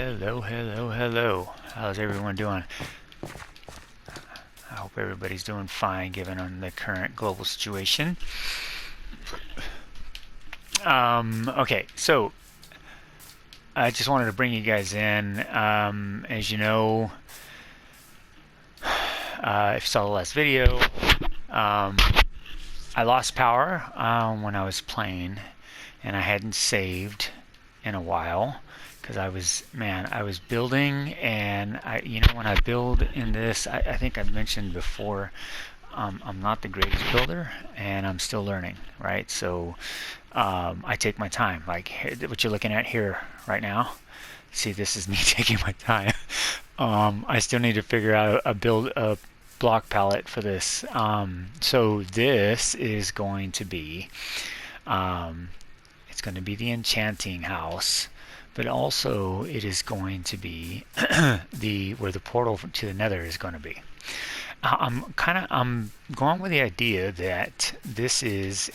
Hello, hello, hello. How's everyone doing? I hope everybody's doing fine given on the current global situation. Okay, so I just wanted to bring you guys in. As you know, if you saw the last video, I lost power when I was playing, and I hadn't saved in a while because I was building, and when I build in this, I think I've mentioned before, I'm not the greatest builder, and I'm still learning, right? So I take my time, like what you're looking at here right now. See, this is me taking my time. I still need to figure out a block palette for this. So this is going to be it's going to be the enchanting house, but also it is going to be where the portal to the nether is going to be. I'm going with the idea that this is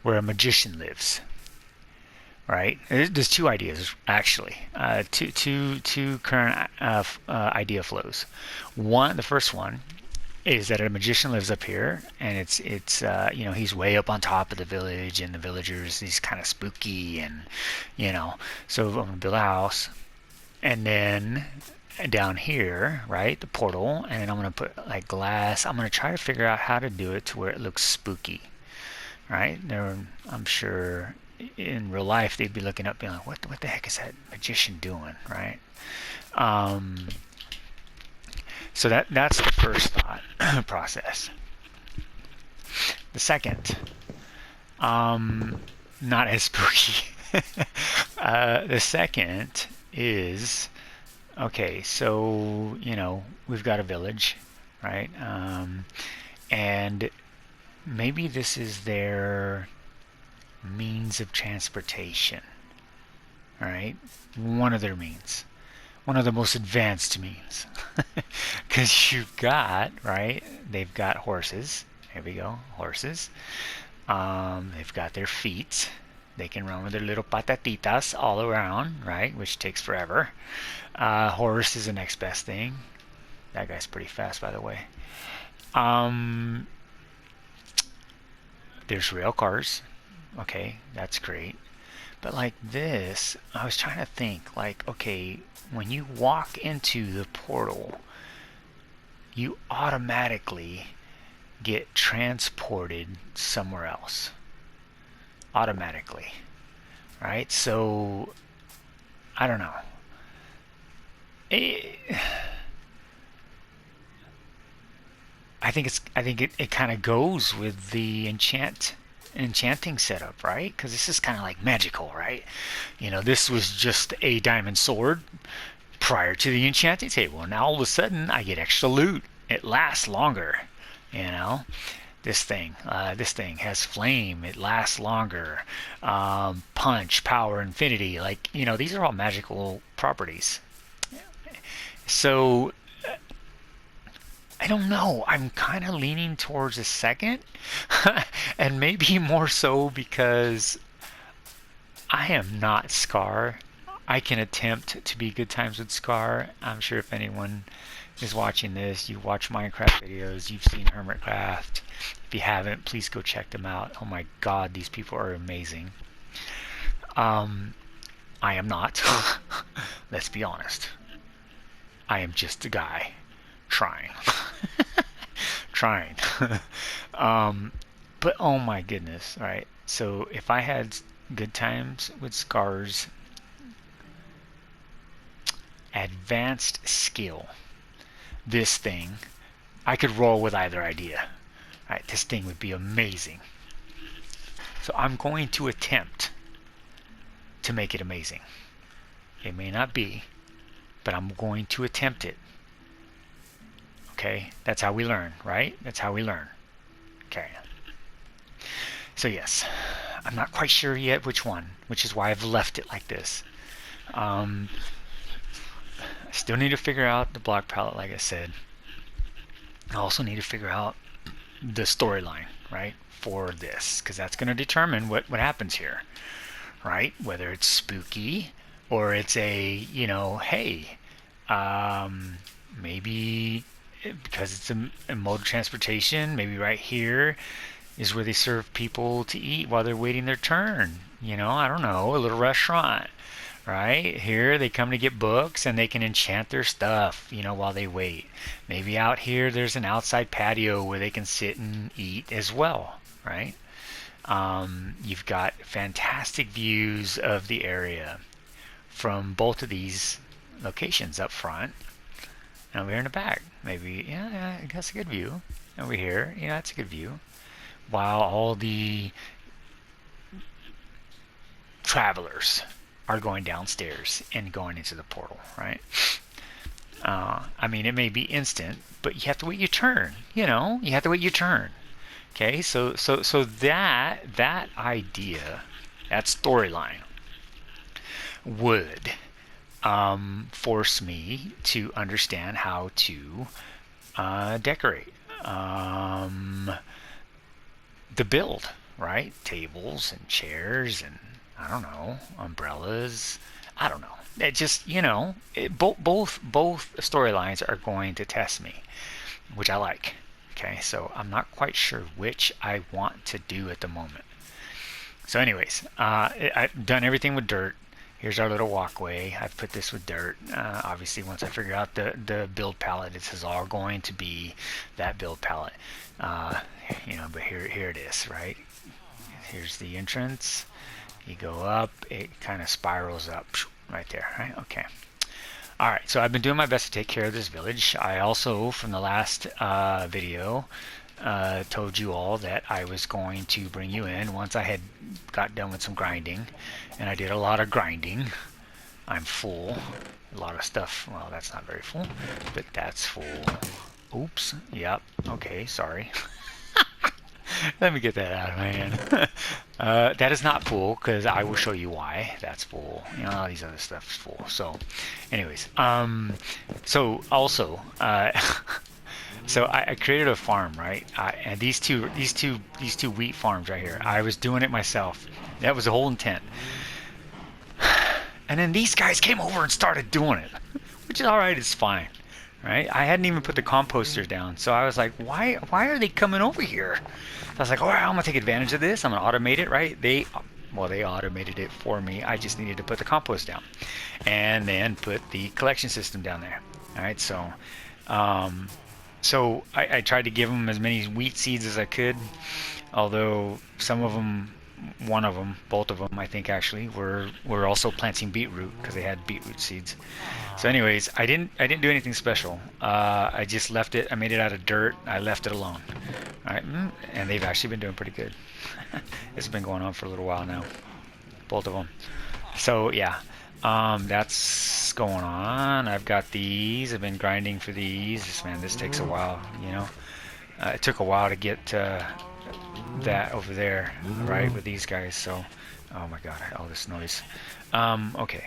where a magician lives, right? There's two ideas actually, two current idea flows. The first one is that a magician lives up here, and it's he's way up on top of the village, and the villagers, he's kind of spooky, and so I'm gonna build a house, and then down here, right, the portal, and then I'm gonna put like glass. I'm gonna try to figure out how to do it to where it looks spooky, right? I'm sure in real life they'd be looking up being like, what the heck is that magician doing, right? So that's the first thought process. The second, not as spooky. The second is, okay, so we've got a village, right? And maybe this is their means of transportation, right? One of their means, one of the most advanced means, because you've got, right, they've got horses. Here we go, horses. They've got their feet. They can run with their little patatitas all around, right, which takes forever. Horse is the next best thing. That guy's pretty fast, by the way. There's rail cars. Okay, that's great. But like this, I was trying to think, like, okay, when you walk into the portal, you automatically get transported somewhere else. Automatically. Right? So, I don't know. I think it kind of goes with the enchanting setup, right? Because this is kind of like magical, right? This was just a diamond sword prior to the enchanting table, and now all of a sudden I get extra loot. It lasts longer. This thing has flame. It lasts longer. Punch, power, infinity. Like, these are all magical properties. So I don't know. I'm kind of leaning towards the second, and maybe more so because I am not Scar. I can attempt to be good times with Scar. I'm sure if anyone is watching this, you watch Minecraft videos, you've seen Hermitcraft. If you haven't, please go check them out. Oh my god, these people are amazing. I am not. Let's be honest. I am just a guy trying. Trying. But oh my goodness, right? So if I had good times with Scar's advanced skill, this thing, I could roll with either idea. Right, this thing would be amazing. So I'm going to attempt to make it amazing. It may not be, but I'm going to attempt it. Okay, that's how we learn, right? That's how we learn. Okay. So yes, I'm not quite sure yet which one, which is why I've left it like this. I still need to figure out the block palette, like I said. I also need to figure out the storyline, right, for this, because that's going to determine what happens here, right? Whether it's spooky, or it's a, hey, um, maybe because it's a mode of transportation, maybe right here is where they serve people to eat while they're waiting their turn. I don't know, a little restaurant. Right here, they come to get books and they can enchant their stuff, while they wait. Maybe out here, there's an outside patio where they can sit and eat as well, right? You've got fantastic views of the area from both of these locations up front and over here in the back. Maybe, yeah, that's a good view. Over here, that's a good view. While all the travelers are going downstairs and going into the portal, right? I mean, it may be instant, but you have to wait your turn. You have to wait your turn. Okay, so that idea, that storyline, would force me to understand how to decorate the build, right? Tables and chairs and I don't know, umbrellas. I don't know. It just both storylines are going to test me, which I like. Okay, so I'm not quite sure which I want to do at the moment. So, anyways, I've done everything with dirt. Here's our little walkway. I've put this with dirt. Obviously, once I figure out the build palette, this is all going to be that build palette. But here it is, right? Here's the entrance. You go up, it kind of spirals up right there, right? Okay. All right, so I've been doing my best to take care of this village. I also, from the last video, told you all that I was going to bring you in once I had got done with some grinding, and I did a lot of grinding. I'm full. A lot of stuff. Well, that's not very full, but that's full. Oops. Yep. Okay, sorry. Let me get that out of my hand. That is not full because I will show you why that's full. All these other stuff is full. So, anyways, so also, so I created a farm, right? And these two wheat farms right here. I was doing it myself. That was the whole intent. And then these guys came over and started doing it, which is all right. It's fine. Right? I hadn't even put the composters down, so I was like, why are they coming over here? So I was like, all right, I'm gonna take advantage of this. I'm gonna automate it, right? They automated it for me. I just needed to put the compost down, and then put the collection system down there. All right, so I tried to give them as many wheat seeds as I could, although some of them. Both of them, I think actually, were also planting beetroot because they had beetroot seeds. So, anyways, I didn't do anything special. I just left it. I made it out of dirt. I left it alone. All right, and they've actually been doing pretty good. It's been going on for a little while now, both of them. So yeah, that's going on. I've got these. I've been grinding for these. Man, this takes a while. It took a while to get. That over there, right, with these guys. So, oh my god, all this noise. Okay.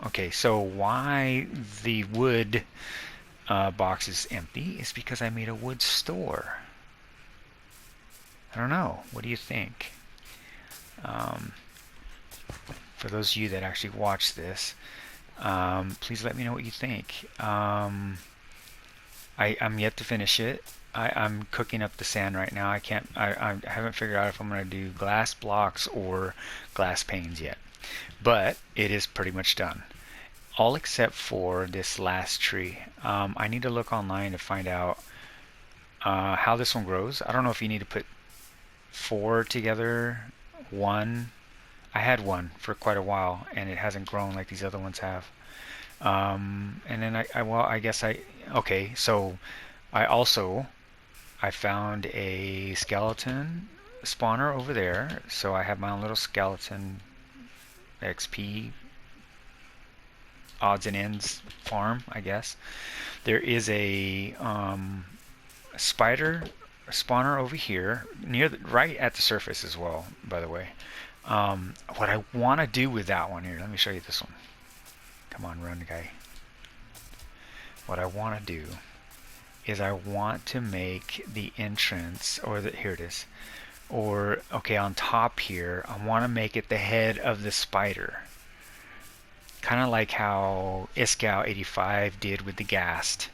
Okay. So why the wood box is empty is because I made a wood store. I don't know. What do you think? For those of you that actually watch this, please let me know what you think. I'm yet to finish it. I'm cooking up the sand right now. I haven't figured out if I'm going to do glass blocks or glass panes yet. But it is pretty much done. All except for this last tree. I need to look online to find out how this one grows. I don't know if you need to put 4 together, 1. I had 1 for quite a while and it hasn't grown like these other ones have. And then okay, so I found a skeleton spawner over there, so I have my own little skeleton XP odds and ends farm, I guess. There is a spider spawner over here, right at the surface as well, by the way. What I want to do with that one here, let me show you this one. Come on, run, guy. What I want to do is I want to make the entrance, here it is, on top here, I want to make it the head of the spider. kind of like how Iskow 85 did with the Ghast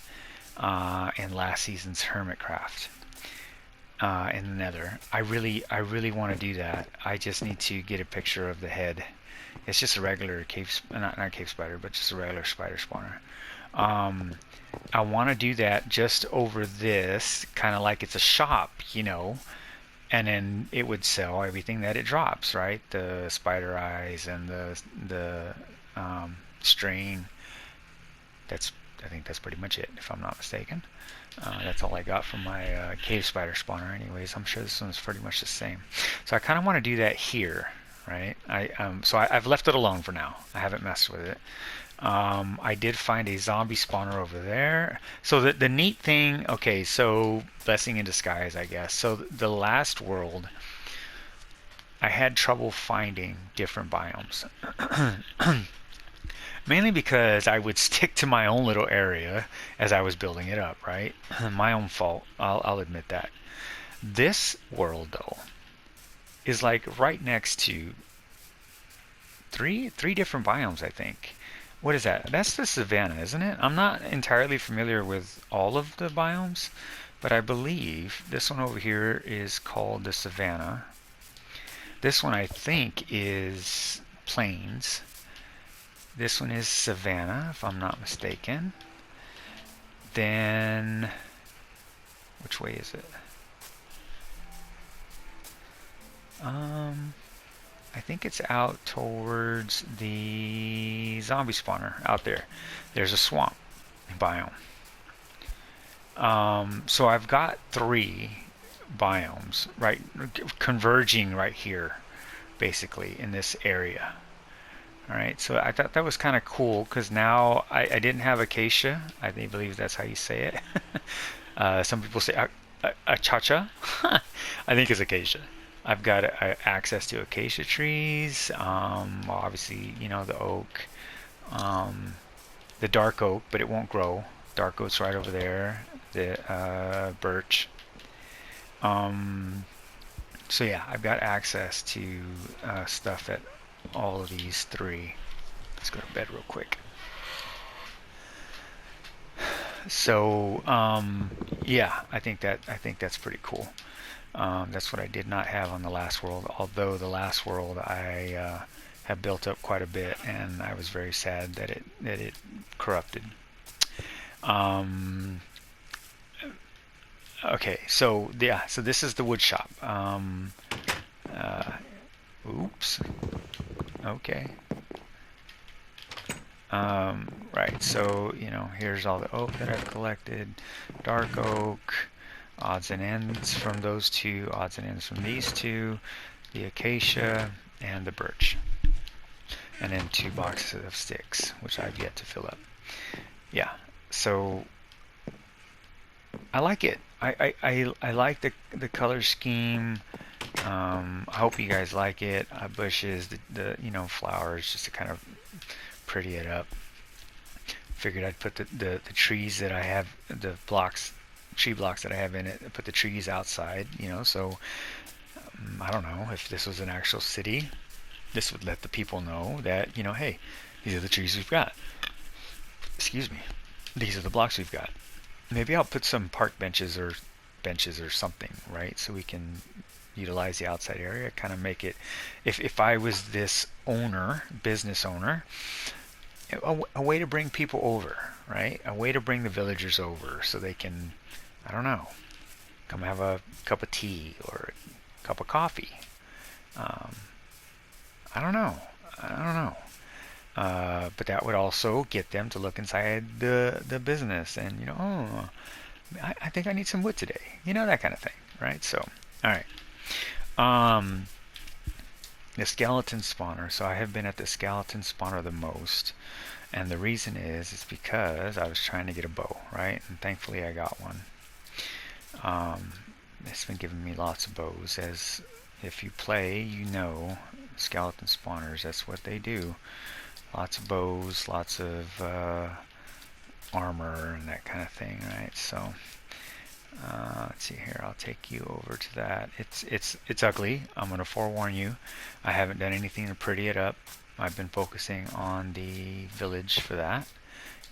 in last season's Hermitcraft in the Nether. I really want to do that. I just need to get a picture of the head. It's just a regular cave, not cave spider, but just a regular spider spawner. I want to do that just over this, kind of like it's a shop, you know, and then it would sell everything that it drops, right? The spider eyes and the string. I think that's pretty much it, if I'm not mistaken. That's all I got from my cave spider spawner anyways. I'm sure this one's pretty much the same. So I kind of want to do that here, right? I've left it alone for now. I haven't messed with it. I did find a zombie spawner over there. So the neat thing, okay, so blessing in disguise, I guess. So the last world, I had trouble finding different biomes. Mainly because I would stick to my own little area as I was building it up, right? My own fault. I'll admit that. This world, though, is like right next to three different biomes, I think. What is that? That's the savanna, isn't it? I'm not entirely familiar with all of the biomes, but I believe this one over here is called the savanna. This one I think is plains. This one is savanna, if I'm not mistaken. Then, which way is it? I think it's out towards the zombie spawner out there. There's a swamp biome. So I've got 3 biomes right converging right here, basically in this area. All right, so I thought that was kind of cool because now I didn't have acacia. I believe that's how you say it. Some people say achacha. I think it's acacia. I've got access to acacia trees. Well, obviously, you know, the oak, the dark oak, but it won't grow. Dark oak's right over there. The birch. So yeah, I've got access to stuff at all of these 3. Let's go to bed real quick. So yeah, I think that's pretty cool. That's what I did not have on the last world, although the last world I have built up quite a bit, and I was very sad that it corrupted. Okay, so yeah, so this is the wood shop. Oops. Okay. Right, so, you know, here's all the oak that I've collected. Dark oak, odds and ends from those 2, odds and ends from these 2, the acacia, and the birch. And then 2 boxes of sticks, which I've yet to fill up. Yeah, so I like it. I like the color scheme. I hope you guys like it. Bushes, the you know, flowers, just to kind of pretty it up. Figured I'd put the trees that I have, the tree blocks that I have in it, put the trees outside, you know, so I don't know, if this was an actual city, this would let the people know that, you know, hey, these are the trees we've got. Excuse me. These are the blocks we've got. Maybe I'll put some park benches or something, right? So we can utilize the outside area, kind of make it, if I was this business owner, a way to bring people over, right? A way to bring the villagers over so they can, I don't know, come have a cup of tea or a cup of coffee. I don't know. But that would also get them to look inside the business and, you know, oh, I think I need some wood today. You know, that kind of thing, right? So, all right. The skeleton spawner. So I have been at the skeleton spawner the most. And the reason is because I was trying to get a bow, right? And thankfully I got one. It's been giving me lots of bows. As if you play, you know, skeleton spawners, that's what they do. Lots of bows, lots of armor and that kind of thing, right? So Let's see here. I'll take you over to that. It's ugly. I'm gonna forewarn you. I haven't done anything to pretty it up. I've been focusing on the village for that.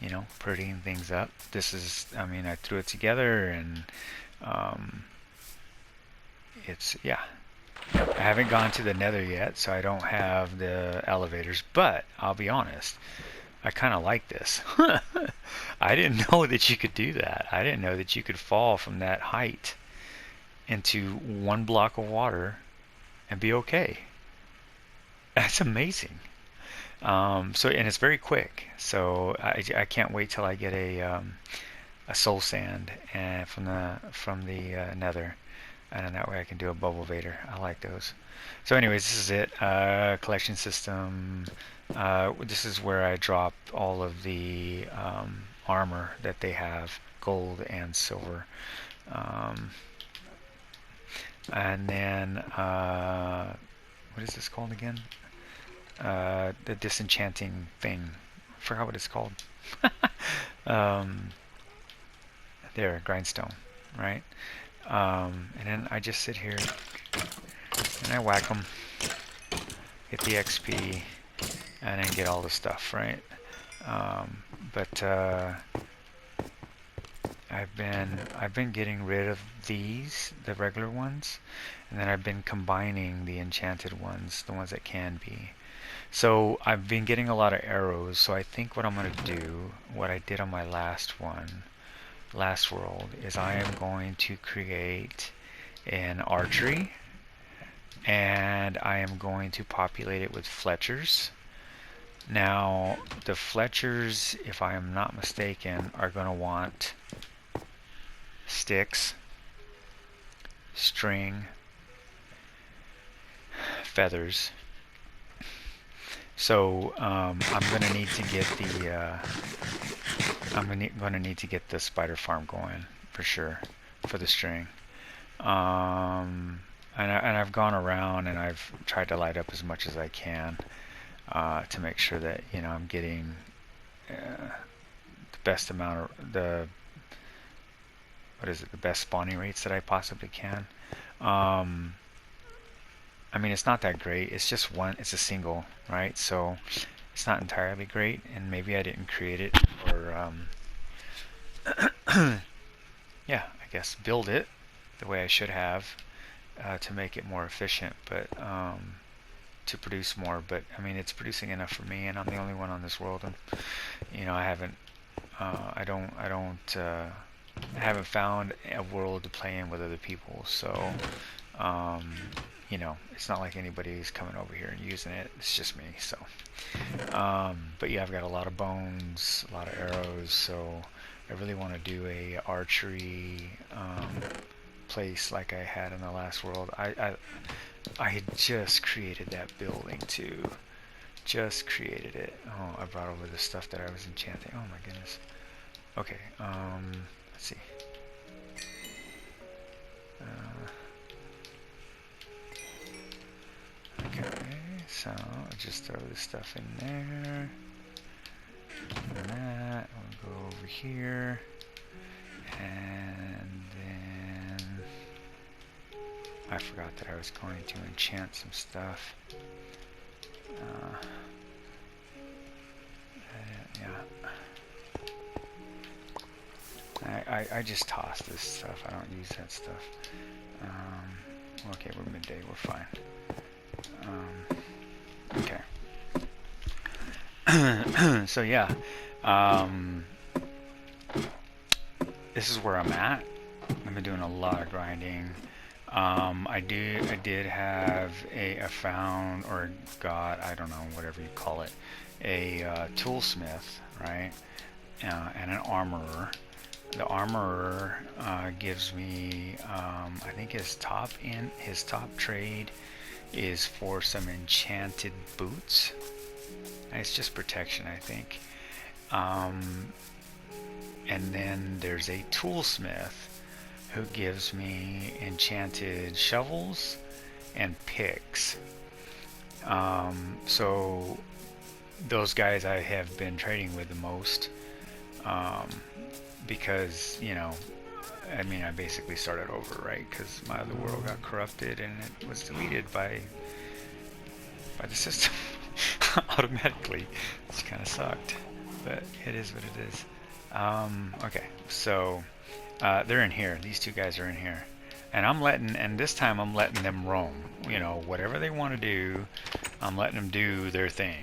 You know, prettying things up. This is, I mean, I threw it together and um, it's, yeah. I haven't gone to the nether yet, so I don't have the elevators, but I'll be honest, I kind of like this. I didn't know that you could do that. I didn't know that you could fall from that height into 1 block of water and be okay. That's amazing. So and it's very quick. So I can't wait till I get a soul sand and from the nether, and then that way I can do a bubble vader. I like those. So anyways, this is it. Collection system. This is where I drop all of the armor that they have, gold and silver. Um, and then what is this called again? The disenchanting thing. I forgot what it's called. um, there, grindstone, right? And then I just sit here and I whack them, get the XP, and then get all the stuff, right? But I've been getting rid of these, the regular ones, and then I've been combining the enchanted ones, the ones that can be. So I've been getting a lot of arrows, so I think what I'm going to do, what I did on my last world, is I am going to create an archery, and I am going to populate it with Fletchers. Now, the Fletchers, if I am not mistaken, are going to want sticks, string, feathers. So I'm going to need to get the going to need to get the spider farm going for sure for the string. And I've gone around and I've tried to light up as much as I can to make sure that I'm getting the best amount of the best spawning rates that I possibly can. I mean, it's not that great. It's just one. It's a single, right? So it's not entirely great, and maybe I didn't create it or yeah, I guess build it the way I should have to make it more efficient, but to produce more. But I mean, it's producing enough for me, and I'm the only one on this world, and I haven't, I haven't found a world to play in with other people, so it's not like anybody's coming over here and using it. It's just me. So but yeah, I've got a lot of bones, a lot of arrows, so I really want to do a archery place like I had in the last world. I had just created that building too. Just created it. Oh, I brought over the stuff that I was enchanting. Oh my goodness. Okay, let's see. Okay, so I'll just throw this stuff in there. And that, we'll go over here. And then I forgot that I was going to enchant some stuff. Yeah. I just toss this stuff. I don't use that stuff. Okay, we're midday. We're fine. Okay. So yeah, this is where I'm at. I've been doing a lot of grinding. I did have a found, or got, I don't know, whatever you call it, a toolsmith, right, and an armorer. The armorer gives me, I think his top trade is for some enchanted boots. And it's just protection, I think. And then there's a toolsmith who gives me enchanted shovels and picks. So those guys I have been trading with the most, because I mean, I basically started over, right? Because my other world got corrupted and it was deleted by the system automatically, which kind of sucked. But it is what it is. Okay, so they're in here. These two guys are in here. And this time I'm letting them roam. You know, whatever they want to do, I'm letting them do their thing.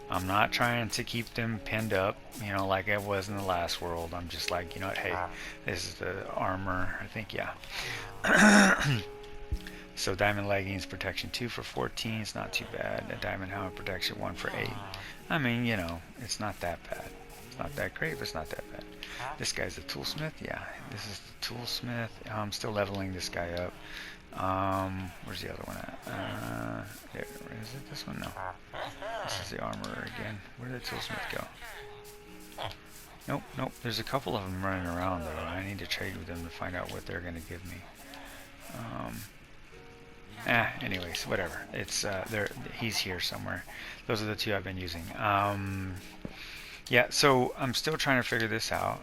I'm not trying to keep them pinned up, you know, like I was in the last world. I'm just like, you know what, hey, this is the armor, I think, yeah. So diamond leggings, protection 2 for 14, it's not too bad. A diamond helmet, protection 1 for 8. I mean, you know, it's not that bad. It's not that great, but it's not that bad. This guy's the toolsmith, yeah. This is the toolsmith. I'm still leveling this guy up. Where's the other one at? There, is it this one? No. This is the armorer again. Where did the toolsmith go? Nope, nope. There's a couple of them running around though. I need to trade with them to find out what they're going to give me. Anyways, whatever. It's he's here somewhere. Those are the two I've been using. Yeah, so I'm still trying to figure this out.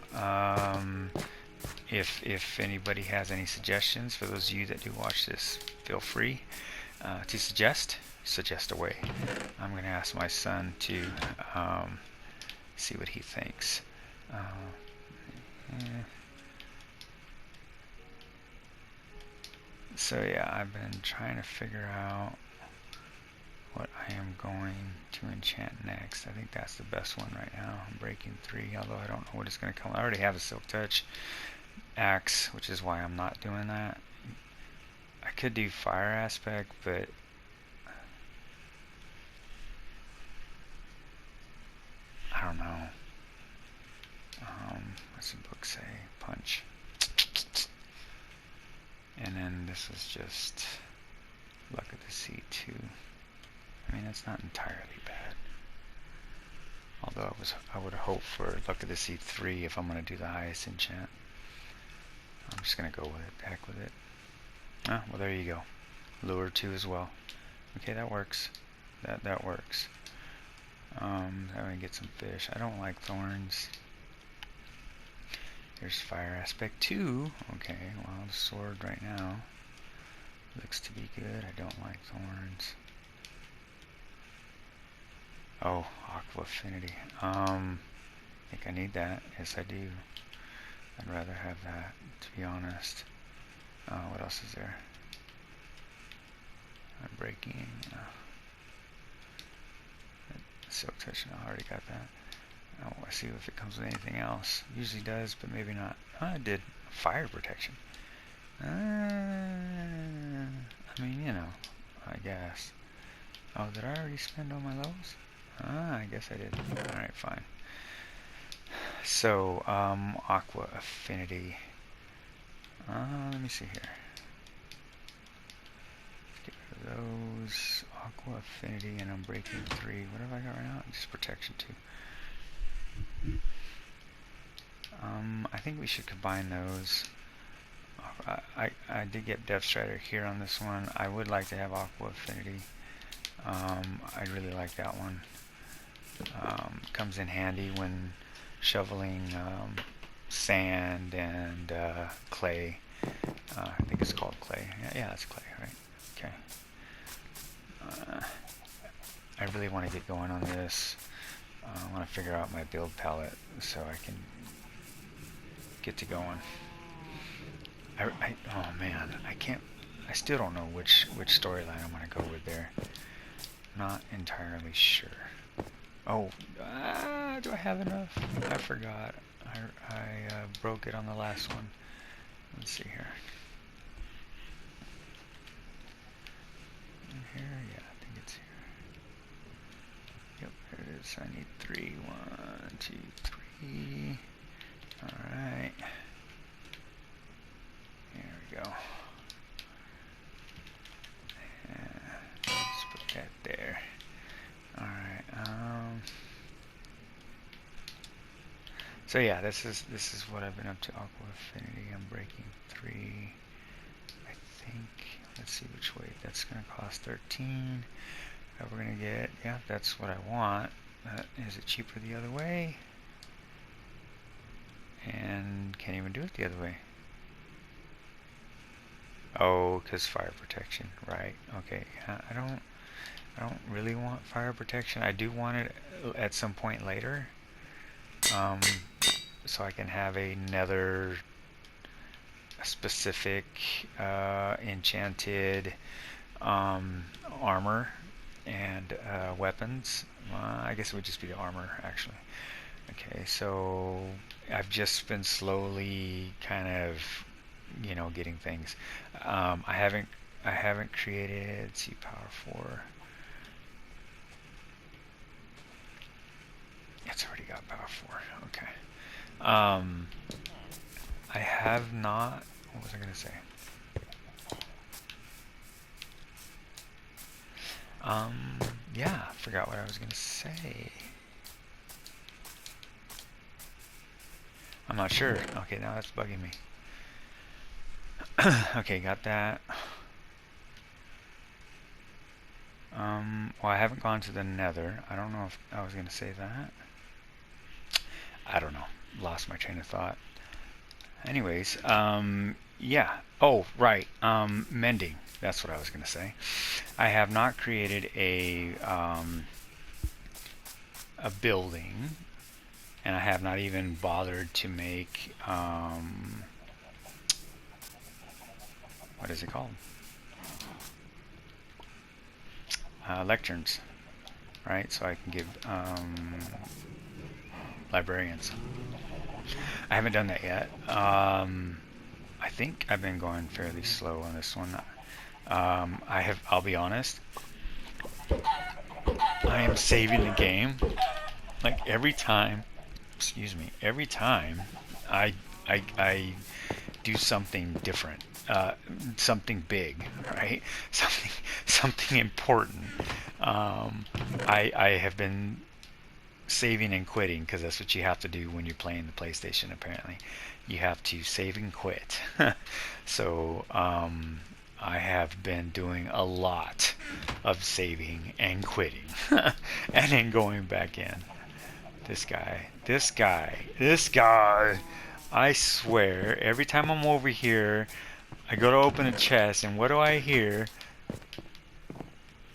If anybody has any suggestions, for those of you that do watch this, feel free to suggest away. I'm going to ask my son to see what he thinks. So yeah, I've been trying to figure out what I am going to enchant next. I think that's the best one right now. I'm breaking 3, although I don't know what it's going to come. I already have a Silk Touch axe, which is why I'm not doing that. I could do Fire Aspect, but I don't know. What's the book say? Punch. And then this is just Luck of the Sea 2. I mean, it's not entirely bad. Although I would hope for Luck of the Sea 3 if I'm going to do the highest enchant. I'm just going to go with it. Heck with it. Ah, well, there you go. Lure 2 as well. Okay, that works. That works. I'm going to get some fish. I don't like thorns. There's Fire Aspect 2. Okay, well, the sword right now looks to be good. I don't like thorns. Oh, Aqua Affinity. I think I need that. Yes, I do. I'd rather have that, to be honest. What else is there? I'm breaking. Silk Touch, no, I already got that. Oh, I see if it comes with anything else. Usually does, but maybe not. Oh, it did. Fire protection. I mean, you know, I guess. Oh, did I already spend all my levels? I guess I did. Alright, fine. So, Aqua Affinity. Let me see here. Let's get rid of those. Aqua Affinity, and I'm breaking 3. What have I got right now? Just protection 2. I think we should combine those. I did get Depth Strider here on this one. I would like to have Aqua Affinity. I really like that one. Comes in handy when shoveling sand and clay. I think it's called clay. Yeah, it's clay, right? Okay. I really want to get going on this. I want to figure out my build palette so I can get to going. Oh man, I still don't know which storyline I'm going to go with there. Not entirely sure. Oh, do I have enough? I forgot. I broke it on the last one. Let's see here. In here? Yeah, I think it's here. Yep, there it is. I need 3. 1, 2, 3. Alright. Here we go. Let's put that there. Alright, so yeah, this is what I've been up to. Aqua Affinity, I'm breaking 3. I think, let's see which way. That's gonna cost 13. We're gonna get, yeah, that's what I want. Is it cheaper the other way? And can't even do it the other way. Oh, because fire protection, right? Okay, I don't really want fire protection. I do want it at some point later, um, so I can have another specific enchanted um, armor and weapons. I guess it would just be the armor, actually. Okay, so I've just been slowly kind of, getting things. I haven't created C power 4. It's already got power 4. Okay. I have not. What was I gonna say? Yeah, I forgot what I was gonna say. I'm not sure. Okay, now that's bugging me. Okay, got that. Well, I haven't gone to the Nether. I don't know if I was gonna say that. I don't know. Lost my train of thought. Anyways, yeah. Oh, right. Mending. That's what I was gonna say. I have not created a building, and I have not even bothered to make what is it called? Lecterns, right? So I can give librarians. I haven't done that yet. I think I've been going fairly slow on this one. I'll be honest. I am saving the game. Like every time, excuse me, every time I do something different, something big, right? Something important. I have been saving and quitting because that's what you have to do when you're playing the PlayStation. Apparently, you have to save and quit. So I have been doing a lot of saving and quitting, and then going back in. This guy. I swear, every time I'm over here, I go to open a chest, and what do I hear?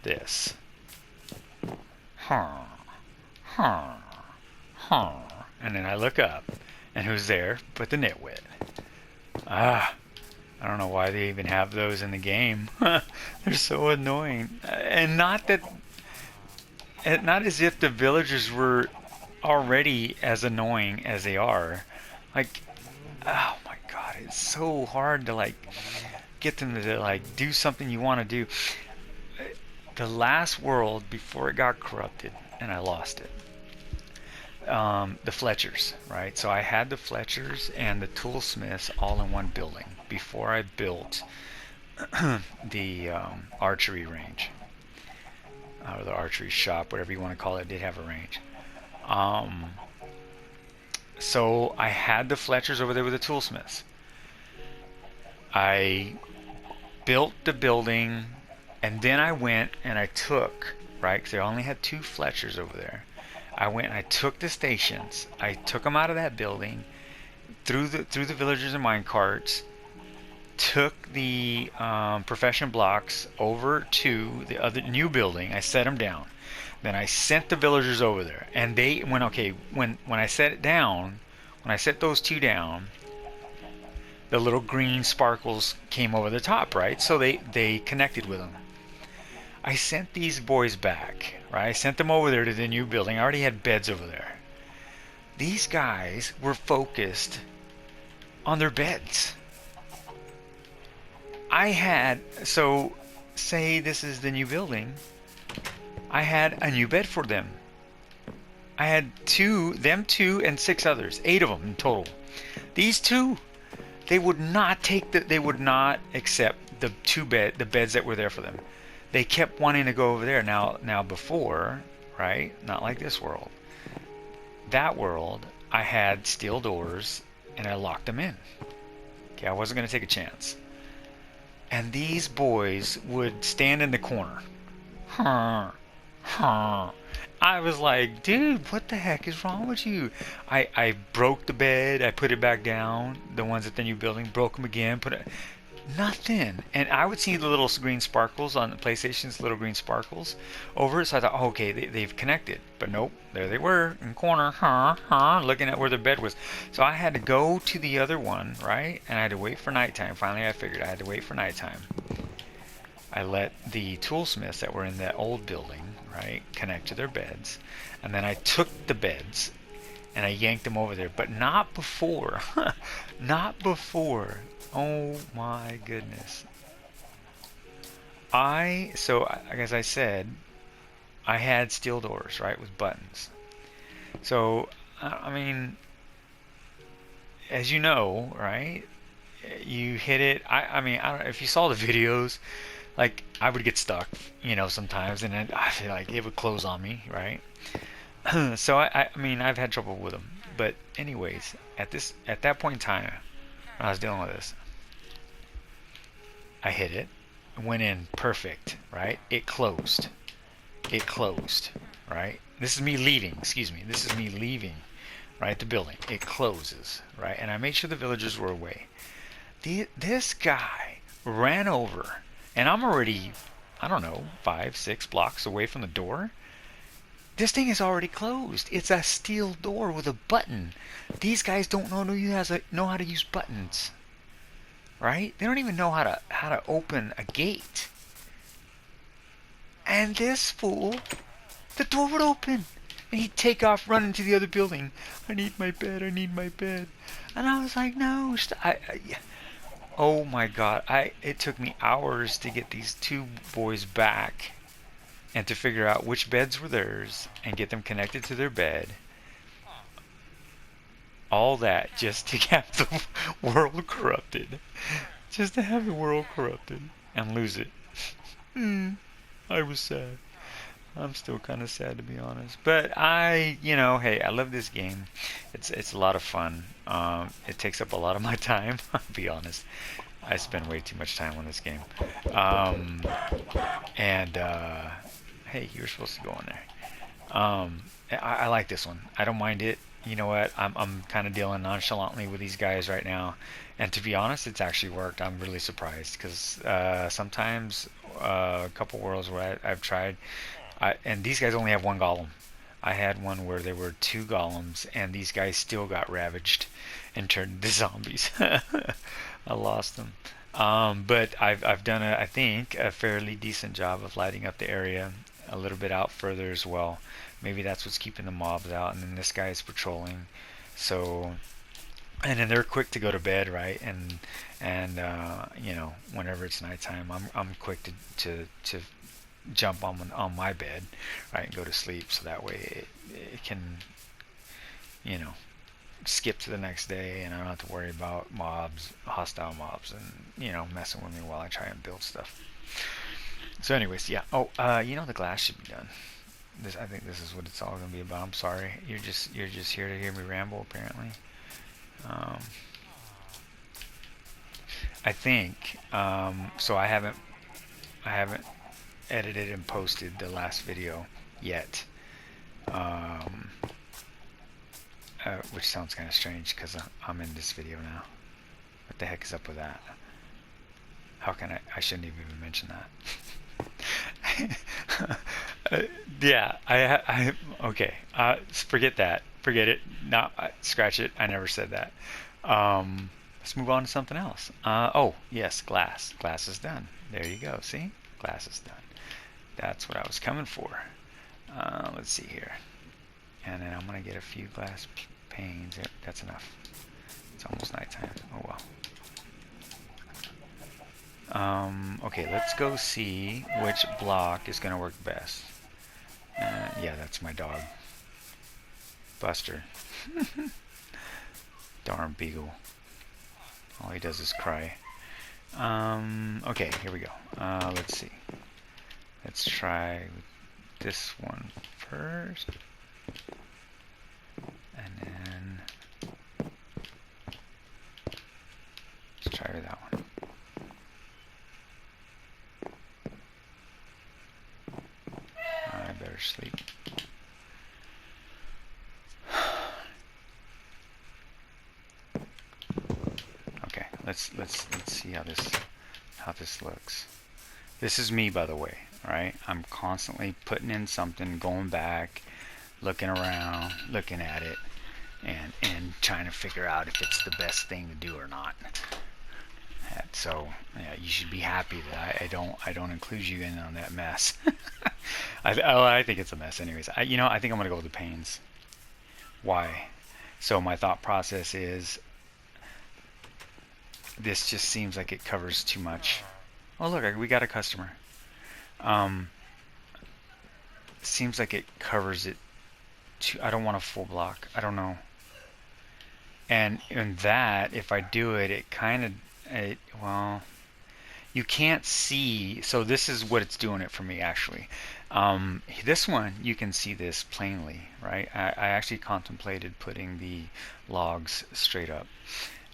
This. Huh. Huh. Huh. And then I look up, and who's there but the nitwit? Ah, I don't know why they even have those in the game. They're so annoying. And not as if the villagers were already as annoying as they are. Like, oh my god, it's so hard to like get them to like do something you want to do. The last world before it got corrupted and I lost it. The Fletchers, right? So I had the Fletchers and the toolsmiths all in one building before I built the archery range, or the archery shop, whatever you want to call it. It did have a range. So I had the Fletchers over there with the toolsmiths. I built the building, and then I went and I took, right, because I only had 2 Fletchers over there. I went and I took the stations. I took them out of that building, threw the villagers in mine carts, took the profession blocks over to the other new building. I set them down. Then I sent the villagers over there, and when I set it down, when I set those 2 down, the little green sparkles came over the top, right? So they connected with them. I sent these boys back, right? I sent them over there to the new building. I already had beds over there. These guys were focused on their beds. Say this is the new building. I had a new bed for them. I had them 2 and 6 others, 8 of them in total. These 2, they would not accept the beds that were there for them. They kept wanting to go over there. Now before, right? Not like this world. That world, I had steel doors and I locked them in. Okay, I wasn't going to take a chance. And these boys would stand in the corner. I was like, dude, what the heck is wrong with you? I broke the bed. I put it back down. The ones at the new building, broke them again. Nothing. And I would see the little green sparkles on the PlayStation's little green sparkles over it. So I thought, oh, okay, they've connected. But nope, there they were in the corner, looking at where the bed was. So I had to go to the other one, right? And I had to wait for nighttime. Finally, I figured I had to wait for nighttime. I let the toolsmiths that were in that old building, right, connect to their beds. And then I took the beds and I yanked them over there. But not before. Not before. Oh my goodness. So as I said, I had steel doors, right, with buttons. So, I mean, as you know, right, you hit it. I mean, I don't, if you saw the videos, like I would get stuck, sometimes, and then I feel like it would close on me, right? So I mean, I've had trouble with them. But anyways, at that point in time, when I was dealing with this, I hit it, went in perfect, right? It closed. It closed, right? This is me leaving, excuse me. This is me leaving, right? The building. It closes, right? And I made sure the villagers were away. This guy ran over, and I'm already, I don't know, 5, 6 blocks away from the door. This thing is already closed. It's a steel door with a button. These guys don't know how to use buttons. Right? They don't even know how to open a gate. And this fool, the door would open, and he'd take off running to the other building. I need my bed. I need my bed. And I was like, no. Oh my God! It took me hours to get these two boys back, and to figure out which beds were theirs, and get them connected to their bed. All that just to have the world corrupted. Just to have the world corrupted and lose it. I was sad. I'm still kind of sad, to be honest. But hey, I love this game. It's a lot of fun. It takes up a lot of my time. I'll be honest. I spend way too much time on this game. And hey, you were supposed to go in there. I like this one. I don't mind it. You know what? I'm kind of dealing nonchalantly with these guys right now, and to be honest, it's actually worked. I'm really surprised because sometimes a couple worlds where I've tried, and these guys only have one golem. I had one where there were two golems, and these guys still got ravaged and turned into zombies. I lost them. But I've done I think a fairly decent job of lighting up the area a little bit out further as well. Maybe that's what's keeping the mobs out. And then this guy is patrolling, so, and then they're quick to go to bed, right? And whenever it's nighttime, I'm quick to jump on my bed, right, and go to sleep. So that way it can, skip to the next day, and I don't have to worry about hostile mobs, and messing with me while I try and build stuff. So anyways, yeah. Oh, the glass should be done. I think this is what it's all gonna be about. I'm sorry. You're just here to hear me ramble, apparently. I think so. I haven't edited and posted the last video yet. Which sounds kind of strange because I'm in this video now. What the heck is up with that? How can I shouldn't even mention that. Yeah, okay. Forget that. Forget it. No, scratch it. I never said that. Let's move on to something else. Oh, yes, glass. Glass is done. There you go. See? Glass is done. That's what I was coming for. Let's see here. And then I'm going to get a few glass panes. Yep, that's enough. It's almost nighttime. Oh, well. Okay, let's go see which block is going to work best. Yeah, that's my dog. Buster. Darn beagle. All he does is cry. Okay, here we go. Let's see. Let's try this one first. And then let's try that one. I better sleep. Okay, let's see how this how this looks. This is me, by the way, right? I'm constantly putting in something, going back, looking around, looking at it, and trying to figure out if it's the best thing to do or not. So yeah, you should be happy that I don't include you in on that mess. I think it's a mess, anyways. I think I'm gonna go with the panes. Why? So my thought process is, this just seems like it covers too much. Oh look, we got a customer. Seems like it covers it too. I don't want a full block. I don't know. And in that, if I do it, it kind of, well, you can't see. So this is what it's doing it for me, actually. This one, you can see this plainly, right? I actually contemplated putting the logs straight up.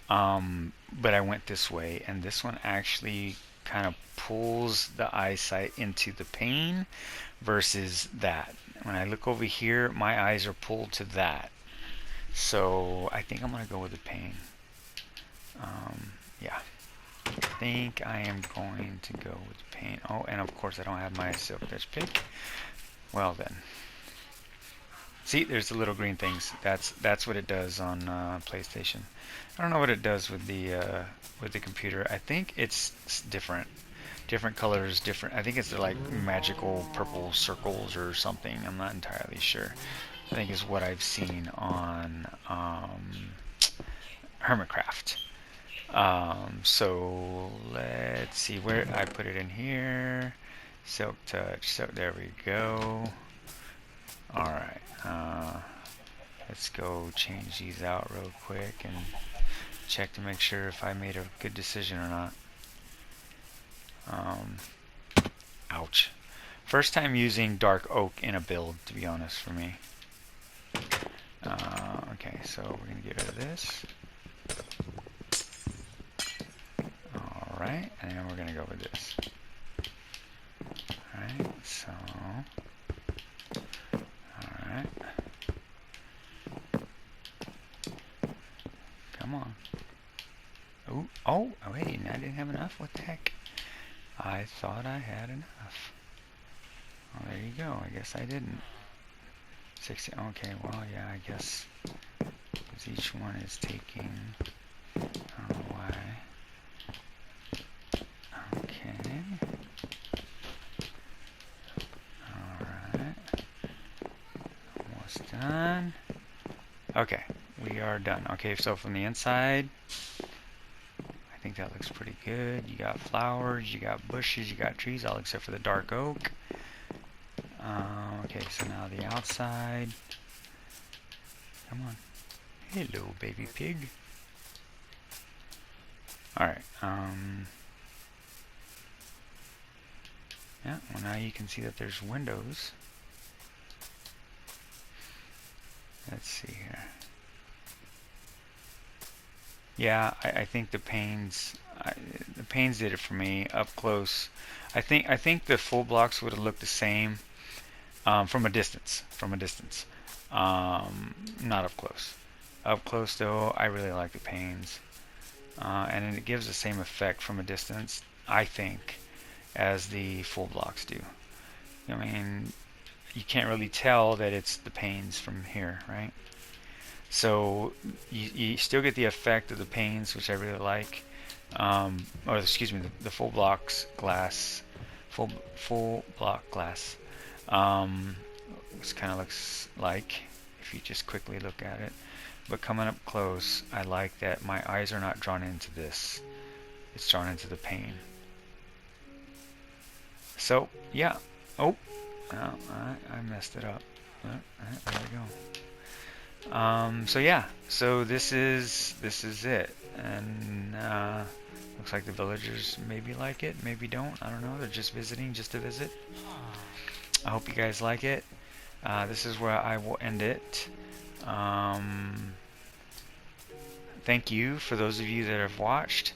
But I went this way, and this one actually kind of pulls the eyesight into the pane versus that. When I look over here, my eyes are pulled to that. So I think I'm going to go with the pane. Yeah. I think I am going to go with the pane. Oh, and of course I don't have my Silk Touch pick. Well then. See, there's the little green things. That's what it does on PlayStation. I don't know what it does with the computer. I think it's different. Different colors, different. I think it's like magical purple circles or something. I'm not entirely sure. I think is what I've seen on Hermitcraft. So let's see where I put it in here. Silk Touch. So there we go. All right. Let's go change these out real quick and check to make sure if I made a good decision or not. Ouch. First time using dark oak in a build, to be honest, for me. Okay, so we're going to get rid of this. Alright, and then we're going to go with this. Alright, so... Alright. Come on. Ooh, oh, wait, I didn't have enough? What the heck? I thought I had enough. Well, there you go. I guess I didn't. 60. Okay, well, yeah, I guess. Because each one is taking. I don't know why. Okay. Alright. Almost done. Okay, we are done. Okay, so from the inside, I think that looks pretty good. You got flowers, you got bushes, you got trees, all except for the dark oak. Okay, so now the outside. Come on. Hello, baby pig. Alright, yeah, well now you can see that there's windows. Let's see here. Yeah, I think the panes did it for me up close. I think the full blocks would have looked the same from a distance. Not up close. Up close though, I really like the panes. And it gives the same effect from a distance, I think, as the full blocks do. I mean, you can't really tell that it's the panes from here, right? So you still get the effect of the panes, which I really like. Or excuse me, the full blocks glass, full block glass. This kind of looks like, if you just quickly look at it. But coming up close, I like that my eyes are not drawn into this. It's drawn into the pane. So, yeah. Oh, no, I messed it up. There we go. So yeah, so this is it. And looks like the villagers maybe like it, maybe don't. I don't know. They're just visiting just to visit. I hope you guys like it. This is where I will end it. Thank you for those of you that have watched.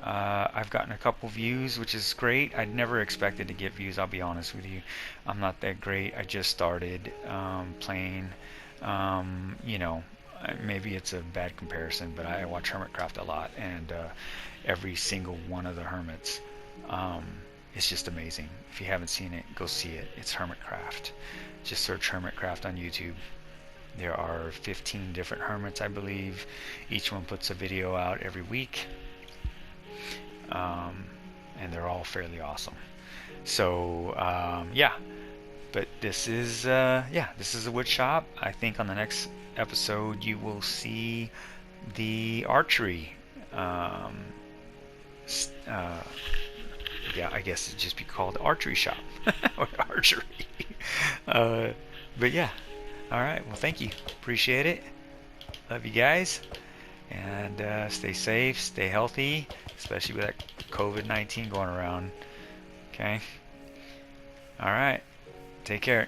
I've gotten a couple views, which is great. I never expected to get views, I'll be honest with you. I'm not that great. I just started playing. You know, maybe it's a bad comparison, but I watch Hermitcraft a lot, and every single one of the hermits It's just amazing. If you haven't seen it, go see it. It's Hermitcraft. Just search Hermitcraft on YouTube. There are 15 different hermits, I believe. Each one puts a video out every week, and they're all fairly awesome. So yeah, but this is this is a wood shop. I think on the next episode you will see the archery. Yeah, I guess it'd just be called archery shop or archery. But yeah, all right. Well, thank you. Appreciate it. Love you guys, and stay safe, stay healthy, especially with that COVID-19 going around. Okay. All right. Take care.